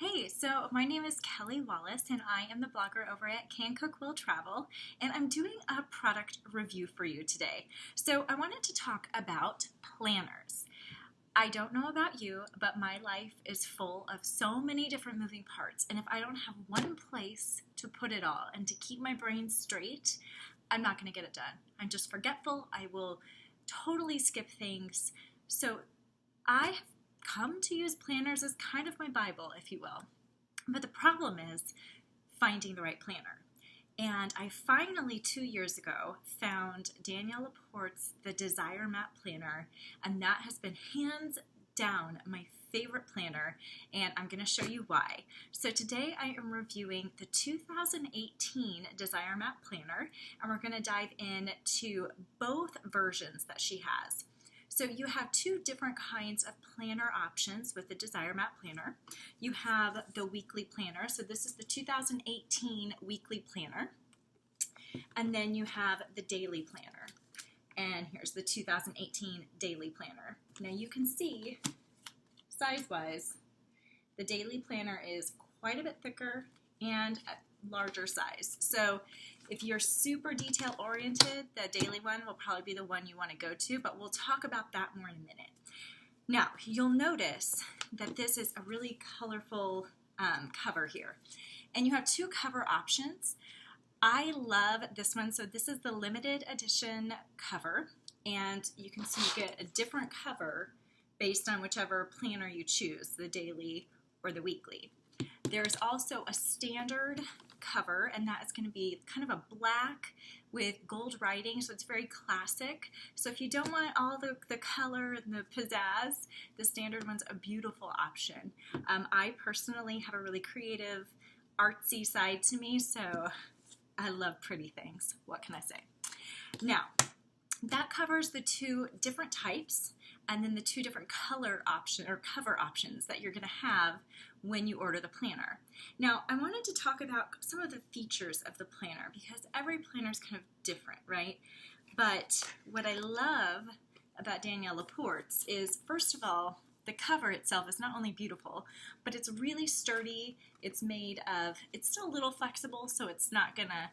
Hey, so my name is Kelly Wallace and I am the blogger over at Can Cook Will Travel, and I'm doing a product review for you today. So I wanted to talk about planners. I don't know about you, but my life is full of so many different moving parts, and if I don't have one place to put it all and to keep my brain straight, I'm not going to get it done. I'm just forgetful. I will totally skip things. So I have come to use planners as kind of my Bible, if you will. But the problem is finding the right planner. And I finally, 2 years ago, found Danielle LaPorte's The Desire Map Planner, and that has been hands down my favorite planner, and I'm going to show you why. So today I am reviewing the 2018 Desire Map Planner, and we're going to dive into both versions that she has. So you have two different kinds of planner options with the Desire Map Planner. You have the weekly planner, so this is the 2018 weekly planner. And then you have the daily planner. And here's the 2018 daily planner. Now you can see, size-wise, the daily planner is quite a bit thicker and a larger size. So if you're super detail oriented, the daily one will probably be the one you want to go to, but we'll talk about that more in a minute. Now, you'll notice that this is a really colorful cover here. And you have two cover options. I love this one. So this is the limited edition cover, and you can see you get a different cover based on whichever planner you choose, the daily or the weekly. There's also a standard cover, and that is going to be kind of a black with gold writing, so it's very classic. So if you don't want all the color and the pizzazz, the standard one's a beautiful option. I personally have a really creative, artsy side to me, so I love pretty things. What can I say? Now, that covers the two different types and then the two different color option or cover options that you're going to have when you order the planner. Now, I wanted to talk about some of the features of the planner because every planner is kind of different, right? But what I love about Danielle LaPorte's is, first of all, the cover itself is not only beautiful, but it's really sturdy. It's made of, it's still a little flexible, so it's not going to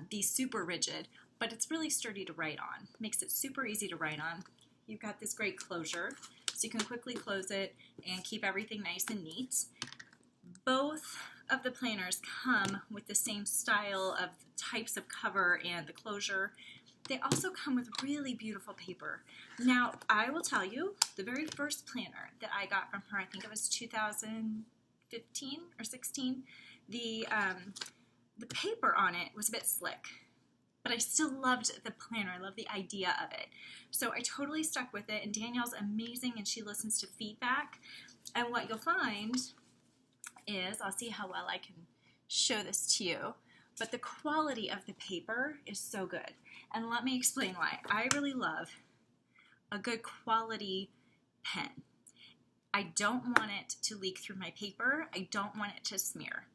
be super rigid, but it's really sturdy to write on. Makes it super easy to write on. You've got this great closure, so you can quickly close it and keep everything nice and neat. Both of the planners come with the same style of types of cover and the closure. They also come with really beautiful paper. Now, I will tell you, the very first planner that I got from her, I think it was 2015 or 16, the paper on it was a bit slick. But I still loved the planner. I love the idea of it. So I totally stuck with it, and Danielle's amazing, and she listens to feedback. And what you'll find is, I'll see how well I can show this to you, but the quality of the paper is so good. And let me explain why. I really love a good quality pen. I don't want it to leak through my paper. I don't want it to smear.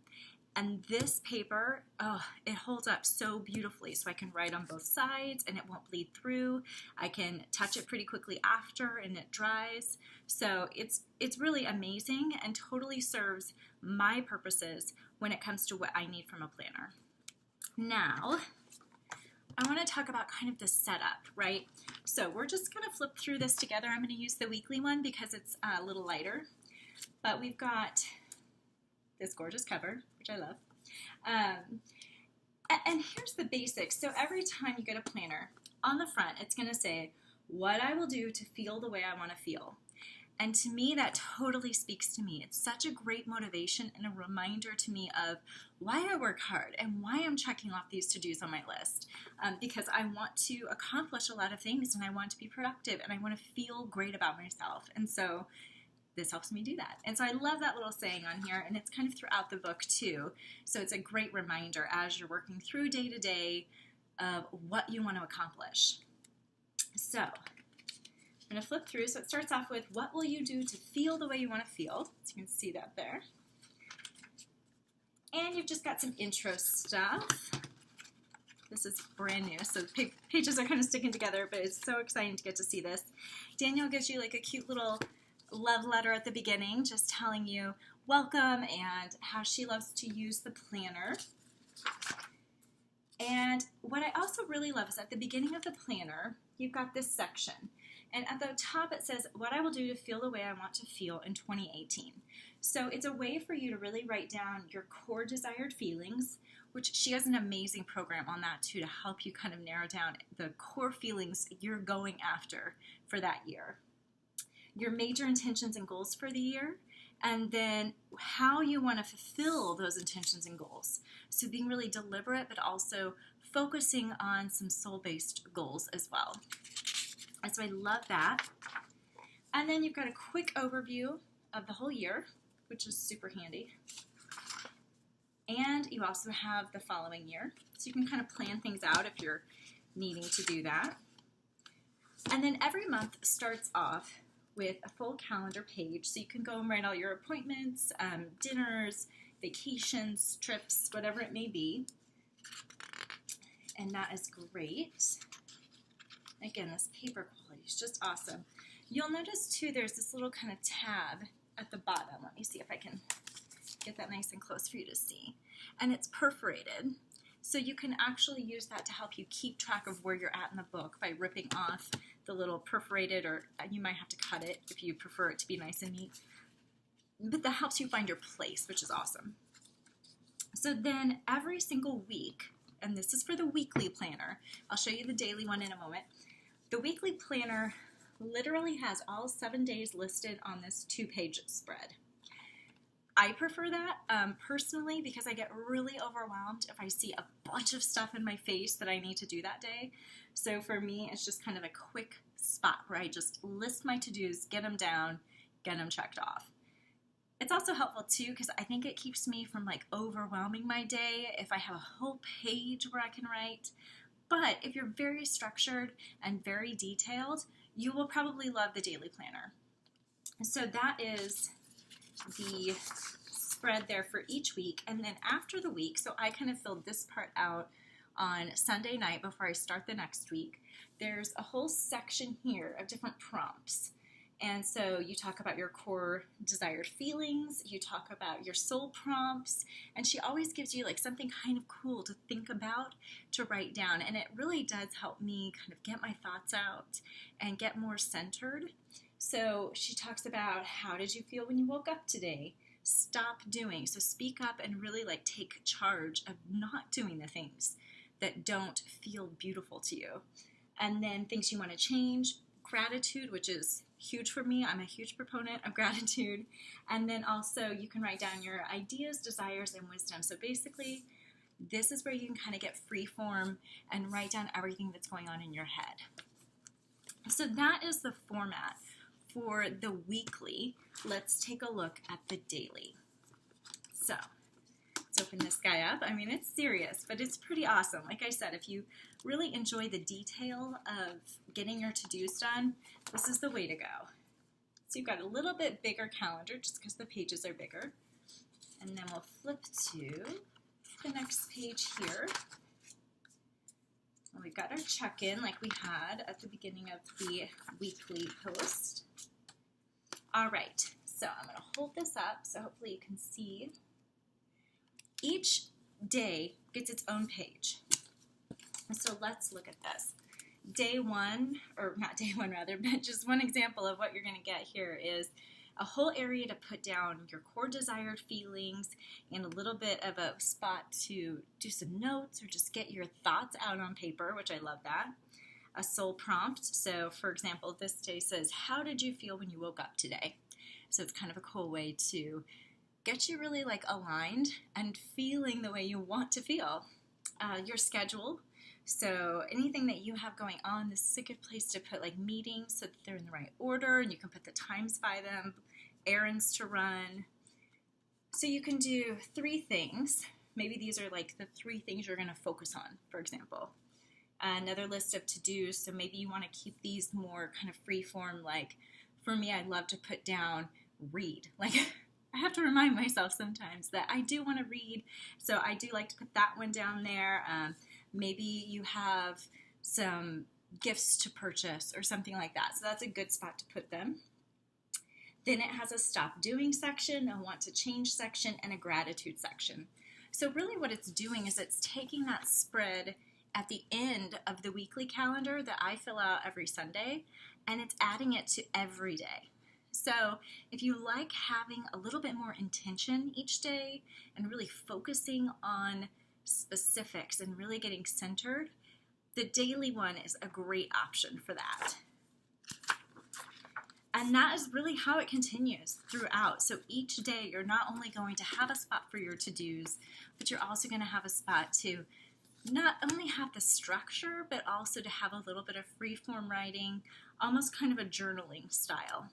And this paper, oh, it holds up so beautifully, so I can write on both sides and it won't bleed through. I can touch it pretty quickly after and it dries. So it's really amazing and totally serves my purposes when it comes to what I need from a planner. Now, I want to talk about kind of the setup, right? So we're just going to flip through this together. I'm going to use the weekly one because it's a little lighter. But we've got this gorgeous cover, which I love. And here's the basics. So every time you get a planner, on the front, it's going to say, what I will do to feel the way I want to feel. And to me, that totally speaks to me. It's such a great motivation and a reminder to me of why I work hard and why I'm checking off these to-dos on my list. Because I want to accomplish a lot of things, and I want to be productive, and I want to feel great about myself. And so this helps me do that. And so I love that little saying on here, and it's kind of throughout the book too. So it's a great reminder as you're working through day to day of what you want to accomplish. So I'm going to flip through. So it starts off with, what will you do to feel the way you want to feel? So you can see that there. And you've just got some intro stuff. This is brand new, so the pages are kind of sticking together, but it's so exciting to get to see this. Danielle gives you like a cute little love letter at the beginning, just telling you welcome and how she loves to use the planner. And what I also really love is at the beginning of the planner, you've got this section. And at the top it says, what I will do to feel the way I want to feel in 2018. So it's a way for you to really write down your core desired feelings, which she has an amazing program on that too to help you kind of narrow down the core feelings you're going after for that year. Your major intentions and goals for the year, and then how you want to fulfill those intentions and goals. So being really deliberate, but also focusing on some soul-based goals as well. And so I love that. And then you've got a quick overview of the whole year, which is super handy. And you also have the following year. So you can kind of plan things out if you're needing to do that. And then every month starts off with a full calendar page, so you can go and write all your appointments, dinners, vacations, trips, whatever it may be. And that is great. Again, this paper quality is just awesome. You'll notice too there's this little kind of tab at the bottom. Let me see if I can get that nice and close for you to see. And it's perforated. So you can actually use that to help you keep track of where you're at in the book by ripping off the little perforated, or you might have to cut it if you prefer it to be nice and neat. But that helps you find your place, which is awesome. So then every single week, and this is for the weekly planner, I'll show you the daily one in a moment. The weekly planner literally has all 7 days listed on this 2-page spread. I prefer that personally because I get really overwhelmed if I see a bunch of stuff in my face that I need to do that day. So for me, it's just kind of a quick spot where I just list my to-dos, get them down, get them checked off. It's also helpful too because I think it keeps me from like overwhelming my day if I have a whole page where I can write. But if you're very structured and very detailed, you will probably love the daily planner. So that is the spread there for each week, and then after the week, so I kind of filled this part out on Sunday night before I start the next week. There's a whole section here of different prompts, and so you talk about your core desired feelings, you talk about your soul prompts, and she always gives you like something kind of cool to think about, to write down, and it really does help me kind of get my thoughts out and get more centered. So she talks about, how did you feel when you woke up today? Stop doing. So speak up and really like take charge of not doing the things that don't feel beautiful to you. And then things you want to change, gratitude, which is huge for me. I'm a huge proponent of gratitude. And then also you can write down your ideas, desires, and wisdom. So basically, this is where you can kind of get free form and write down everything that's going on in your head. So that is the format for the weekly. Let's take a look at the daily. So let's open this guy up. I mean, it's serious, but it's pretty awesome. Like I said, if you really enjoy the detail of getting your to-dos done, this is the way to go. So you've got a little bit bigger calendar just because the pages are bigger. And then we'll flip to the next page here. We've got our check-in like we had at the beginning of the weekly post. All right, so I'm going to hold this up so hopefully you can see. Each day gets its own page. So let's look at this. Day one, or not day one rather, but just one example of what you're going to get here is a whole area to put down your core desired feelings and a little bit of a spot to do some notes or just get your thoughts out on paper, which I love that. A soul prompt. So for example, this day says, how did you feel when you woke up today? So it's kind of a cool way to get you really like aligned and feeling the way you want to feel. Your schedule. So anything that you have going on, this is a good place to put like meetings so that they're in the right order and you can put the times by them, errands to run. So you can do 3 things. Maybe these are like the 3 things you're going to focus on, for example. Another list of to-dos, so maybe you want to keep these more kind of free form. Like for me, I love to put down read. Like I have to remind myself sometimes that I do want to read, so I do like to put that one down there. Maybe you have some gifts to purchase or something like that. So that's a good spot to put them. Then it has a stop doing section, a want to change section, and a gratitude section. So really what it's doing is it's taking that spread at the end of the weekly calendar that I fill out every Sunday, and it's adding it to every day. So if you like having a little bit more intention each day and really focusing on specifics and really getting centered, the daily one is a great option for that. And that is really how it continues throughout. So each day you're not only going to have a spot for your to-dos, but you're also going to have a spot to not only have the structure, but also to have a little bit of free-form writing, almost kind of a journaling style.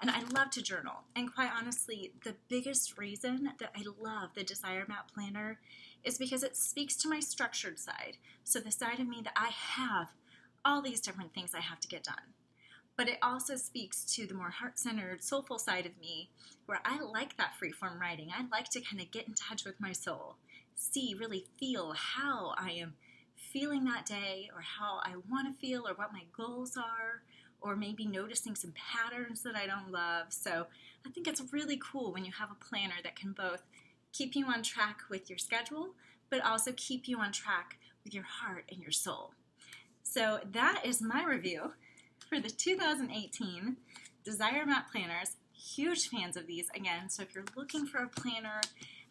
And I love to journal. And quite honestly, the biggest reason that I love the Desire Map Planner is because it speaks to my structured side. So the side of me that I have all these different things I have to get done. But it also speaks to the more heart-centered, soulful side of me, where I like that free-form writing. I like to kind of get in touch with my soul, see, really feel how I am feeling that day, or how I want to feel, or what my goals are, or maybe noticing some patterns that I don't love. So I think it's really cool when you have a planner that can both keep you on track with your schedule, but also keep you on track with your heart and your soul. So that is my review for the 2018 Desire Map Planners. Huge fans of these again, so if you're looking for a planner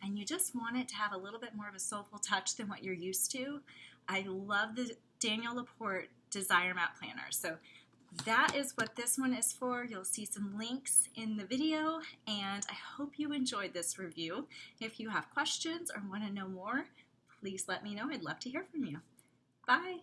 and you just want it to have a little bit more of a soulful touch than what you're used to, I love the Danielle LaPorte Desire Map Planner. So that is what this one is for. You'll see some links in the video, and I hope you enjoyed this review. If you have questions or want to know more, please let me know. I'd love to hear from you. Bye!